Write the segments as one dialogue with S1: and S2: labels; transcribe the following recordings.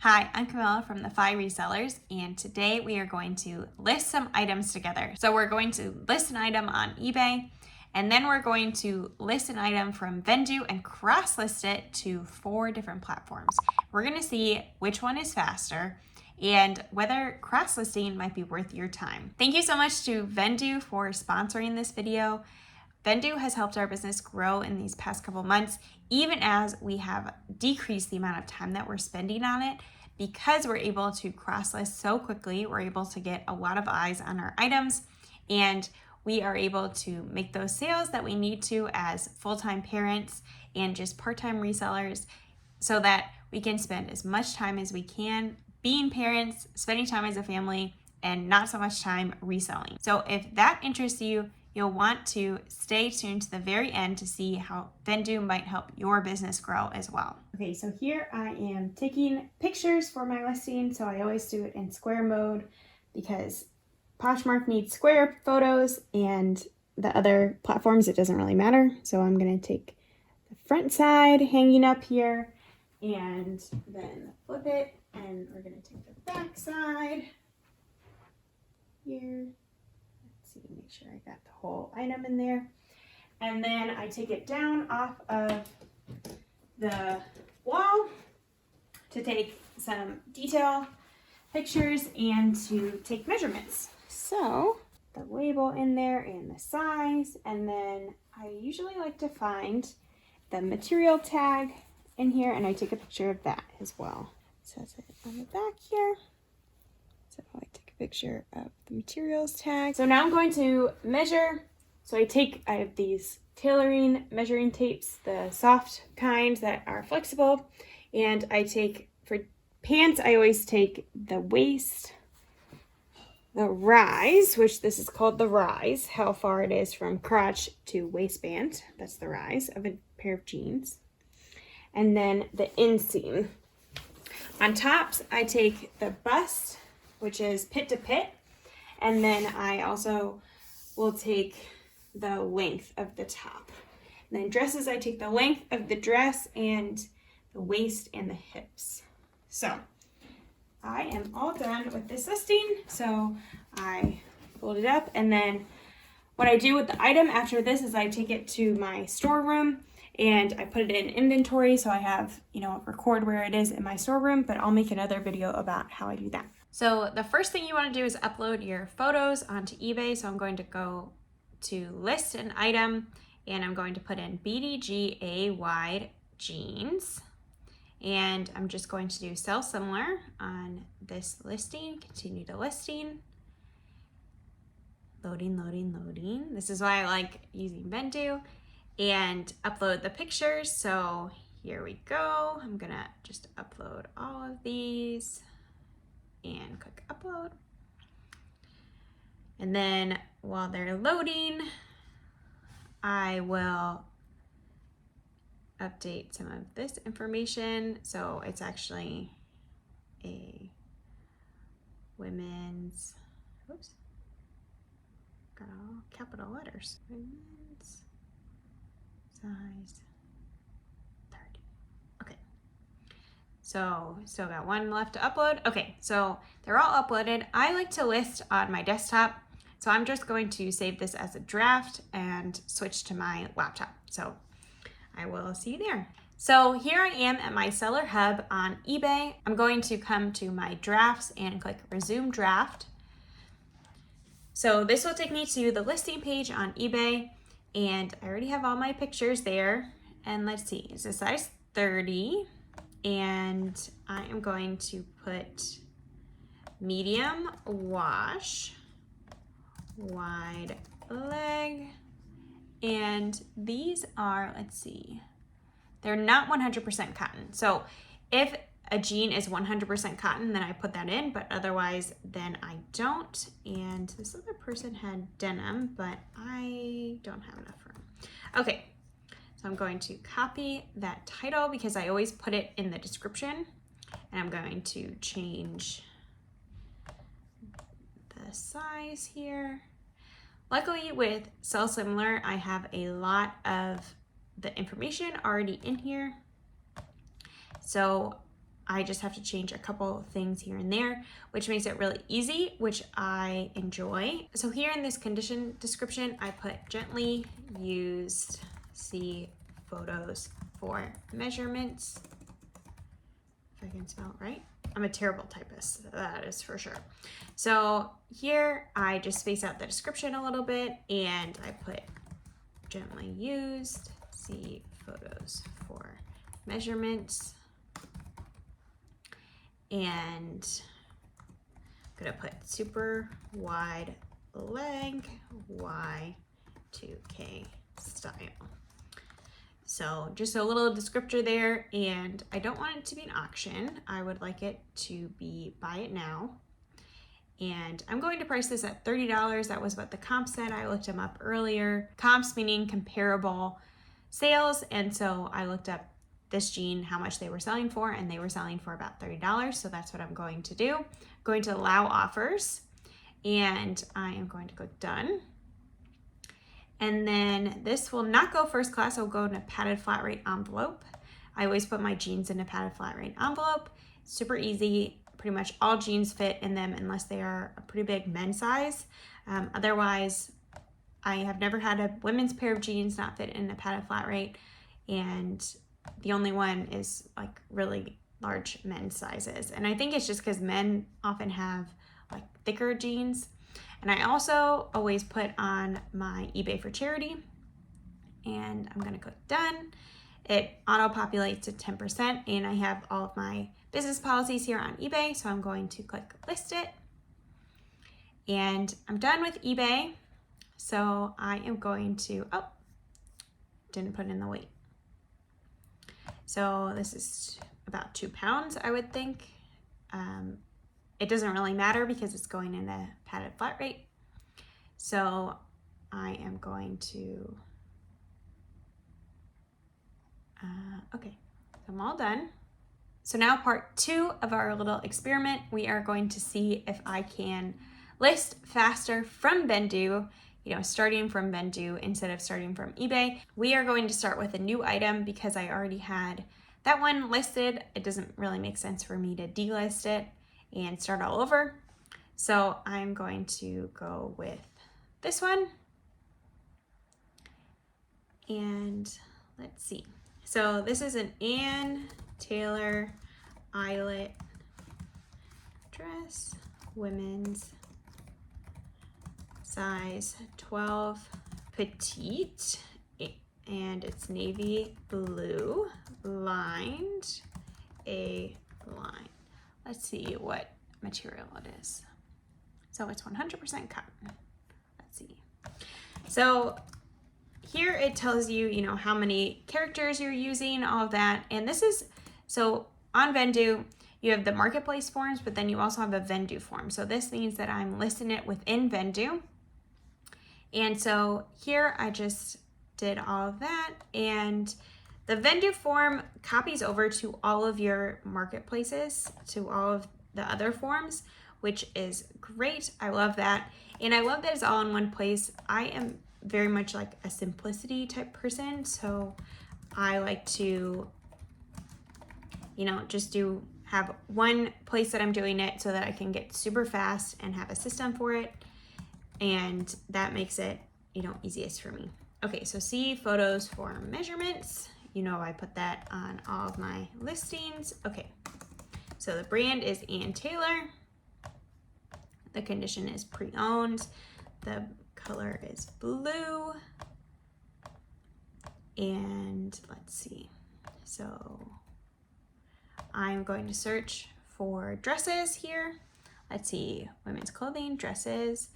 S1: Hi, I'm Camilla from the Fi Resellers, and today we are going to list some items together. So we're going to list an item on eBay, and then we're going to list an item from Vendoo and cross-list it to 4 different platforms. We're going to see which one is faster and whether cross-listing might be worth your time. Thank you so much to Vendoo for sponsoring this video. Vendoo has helped our business grow in these past couple months, even as we have decreased the amount of time that we're spending on it. Because we're able to cross-list so quickly, we're able to get a lot of eyes on our items, and we are able to make those sales that we need to as full-time parents and just part-time resellers so that we can spend as much time as we can being parents, spending time as a family, and not so much time reselling. So if that interests you, you'll want to stay tuned to the very end to see how Vendoo might help your business grow as well. Okay, so here I am taking pictures for my listing. So I always do it in square mode because Poshmark needs square photos and the other platforms, it doesn't really matter. So I'm gonna take the front side hanging up here and then flip it, and we're gonna take the back side here. See, make sure I got the whole item in there. And then I take it down off of the wall to take some detail pictures and to take measurements. So the label in there and the size, and then I usually like to find the material tag in here, and I take a picture of that as well. It says it on the back here. So I take a picture of the materials tag. So now I'm going to measure. So I have these tailoring measuring tapes, the soft kind that are flexible. And I take, for pants, I always take the waist, the rise, which this is called the rise, how far it is from crotch to waistband. That's the rise of a pair of jeans. And then the inseam. On tops, I take the bust, which is pit to pit, and then I also will take the length of the top. And then dresses, I take the length of the dress and the waist and the hips. So I am all done with this listing. So I fold it up, and then what I do with the item after this is I take it to my storeroom and I put it in inventory, so I have, record where it is in my storeroom, but I'll make another video about how I do that. So the first thing you want to do is upload your photos onto eBay. So I'm going to go to list an item, and I'm going to put in BDGA wide jeans, and I'm just going to do sell similar on this listing, continue to listing. Loading. This is why I like using Vendoo, and upload the pictures. So here we go. I'm gonna just upload all of these and click upload. And then while they're loading, I will update some of this information. So it's actually a women's, oops, got all capital letters. Women's size 30. Okay. So still got one left to upload. Okay, so they're all uploaded. I like to list on my desktop, so I'm just going to save this as a draft and switch to my laptop. So I will see you there. So here I am at my seller hub on eBay. I'm going to come to my drafts and click resume draft. So this will take me to the listing page on eBay, and I already have all my pictures there. And let's see, it's a size 30, and I am going to put medium wash, wide leg, and these are, let's see, they're not 100% cotton. So if a jean is 100% cotton, then I put that in, but otherwise then I don't. And this other person had denim, but I don't have enough room. Okay, so I'm going to copy that title because I always put it in the description, and I'm going to change the size here. Luckily with Sell Similar, I have a lot of the information already in here. So I just have to change a couple things here and there, which makes it really easy, which I enjoy. So here in this condition description, I put gently used, see photos for measurements. If I can spell it right. I'm a terrible typist, that is for sure. So here I just space out the description a little bit and I put gently used, see photos for measurements. And I'm gonna put super wide leg Y2K style. So just a little descriptor there, and I don't want it to be an auction. I would like it to be buy it now. And I'm going to price this at $30. That was what the comp said. I looked them up earlier. Comps meaning comparable sales, and so I looked up this jean, how much they were selling for, and they were selling for about $30. So that's what I'm going to do. I'm going to allow offers, and I am going to click done. And then this will not go first class, it'll go in a padded flat rate envelope. I always put my jeans in a padded flat rate envelope. Super easy, pretty much all jeans fit in them unless they are a pretty big men's size. Otherwise, I have never had a women's pair of jeans not fit in a padded flat rate, and the only one is like really large men's sizes. And I think it's just because men often have like thicker jeans. And I also always put on my eBay for charity, and I'm gonna click done. It auto-populates to 10%, and I have all of my business policies here on eBay, so I'm going to click list it. And I'm done with eBay, so I am going to, oh, didn't put in the weight. So this is about 2 pounds, I would think. It doesn't really matter because it's going in a padded flat rate. So I am going to, okay, so I'm all done. So now part 2 of our little experiment, we are going to see if I can list faster from Vendoo, starting from Vendoo instead of starting from eBay. We are going to start with a new item because I already had that one listed. It doesn't really make sense for me to delist it and start all over. So I'm going to go with this one. And let's see. So this is an Ann Taylor eyelet dress, women's, size 12, petite, and it's navy blue, lined, a line. Let's see what material it is. So it's 100% cotton. Let's see. So here it tells you, how many characters you're using, all of that. And this is, so on Vendoo, you have the marketplace forms, but then you also have a Vendoo form. So this means that I'm listing it within Vendoo. And so here I just did all of that, and the Vendoo form copies over to all of your marketplaces, to all of the other forms, which is great. I love that. And I love that it's all in one place. I am very much like a simplicity type person. So I like to, just have one place that I'm doing it so that I can get super fast and have a system for it. And that makes it, easiest for me. Okay, so see photos for measurements. I put that on all of my listings. Okay, so the brand is Ann Taylor. The condition is pre-owned. The color is blue. And let's see. So I'm going to search for dresses here. Let's see, women's clothing, dresses.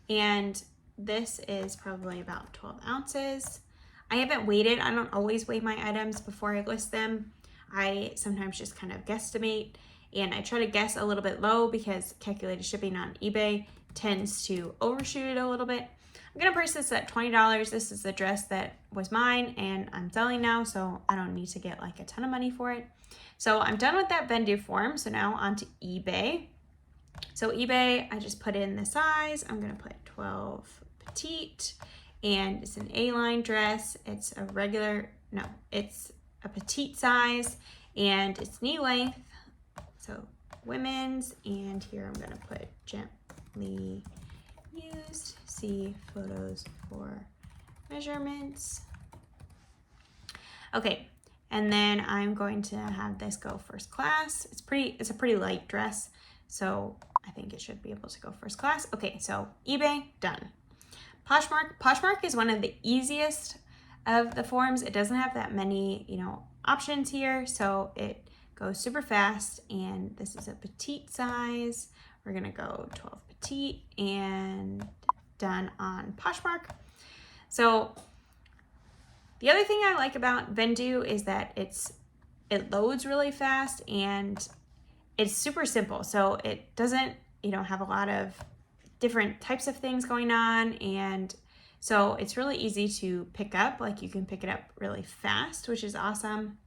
S1: And this is probably about 12 ounces. I haven't weighed. I don't always weigh my items before I list them. I sometimes just kind of guesstimate, and I try to guess a little bit low because calculated shipping on eBay tends to overshoot it a little bit. I'm gonna price this at $20. This is the dress that was mine and I'm selling now, so I don't need to get like a ton of money for it. So I'm done with that Vendoo form. So now onto eBay. So eBay, I just put in the size. I'm gonna put 12 petite, and it's an A-line dress. It's a regular, no, it's a petite size, and it's knee length. So women's, and here I'm gonna put gently used, see photos for measurements. Okay, and then I'm going to have this go first class. It's a pretty light dress, so I think it should be able to go first class. Okay, so eBay, done. Poshmark is one of the easiest of the forms. It doesn't have that many, options here, so it goes super fast, and this is a petite size. We're gonna go 12 petite and done on Poshmark. So the other thing I like about Vendoo is that it loads really fast and it's super simple. So it doesn't, have a lot of different types of things going on, and so it's really easy to pick up. Like, you can pick it up really fast, which is awesome.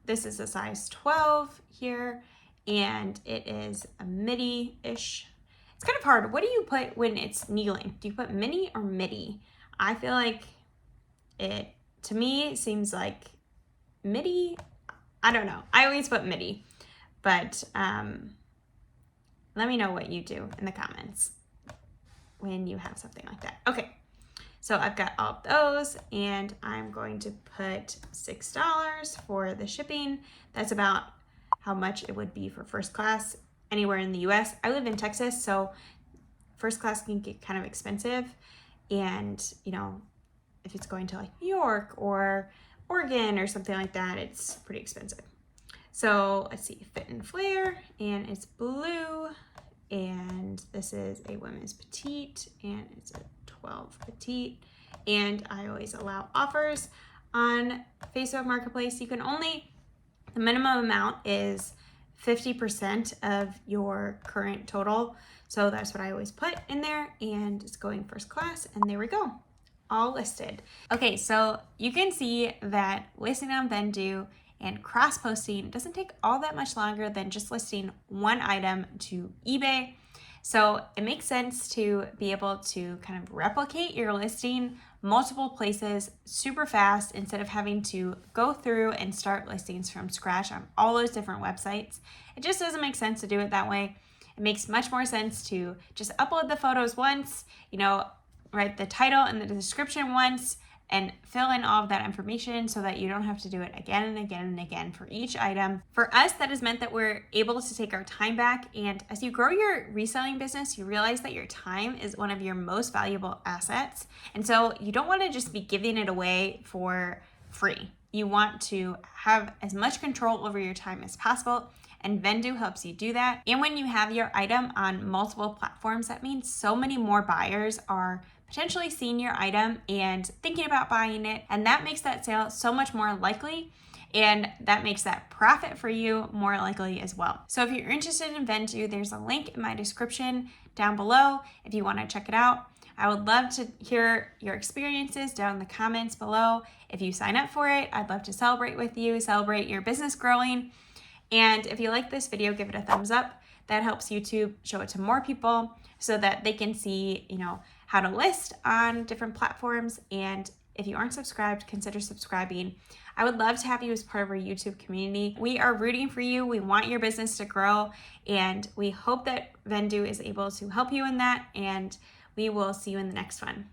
S1: This is a size 12 here, and it is a midi-ish. It's kind of hard. What do you put when it's kneeling? Do you put mini or midi? I feel like it, to me, seems like midi. I don't know. I always put midi, but let me know what you do in the comments when you have something like that. Okay, so I've got all of those, and I'm going to put $6 for the shipping. That's about how much it would be for first class anywhere in the US. I live in Texas, so first class can get kind of expensive, and if it's going to like New York or Oregon or something like that, it's pretty expensive. So let's see, fit and flare, and it's blue, and this is a women's petite, and it's a 12 petite, and I always allow offers on Facebook Marketplace. You can only, the minimum amount is 50% of your current total. So that's what I always put in there, and it's going first class, and there we go, all listed. Okay, so you can see that listing on Vendoo and cross-posting doesn't take all that much longer than just listing one item to eBay. So it makes sense to be able to kind of replicate your listing multiple places super fast instead of having to go through and start listings from scratch on all those different websites. It just doesn't make sense to do it that way. It makes much more sense to just upload the photos once, write the title and the description once, and fill in all of that information so that you don't have to do it again and again and again for each item. For us, that has meant that we're able to take our time back, and as you grow your reselling business, you realize that your time is one of your most valuable assets, and so you don't want to just be giving it away for free. You want to have as much control over your time as possible, and Vendoo helps you do that. And when you have your item on multiple platforms, that means so many more buyers are potentially seeing your item and thinking about buying it, and that makes that sale so much more likely, and that makes that profit for you more likely as well. So if you're interested in Vendoo, there's a link in my description down below if you want to check it out. I would love to hear your experiences down in the comments below. If you sign up for it, I'd love to celebrate with you, celebrate your business growing. And if you like this video, give it a thumbs up. That helps YouTube show it to more people so that they can see, how to list on different platforms. And if you aren't subscribed, consider subscribing. I would love to have you as part of our YouTube community. We are rooting for you. We want your business to grow, and we hope that Vendoo is able to help you in that, and we will see you in the next one.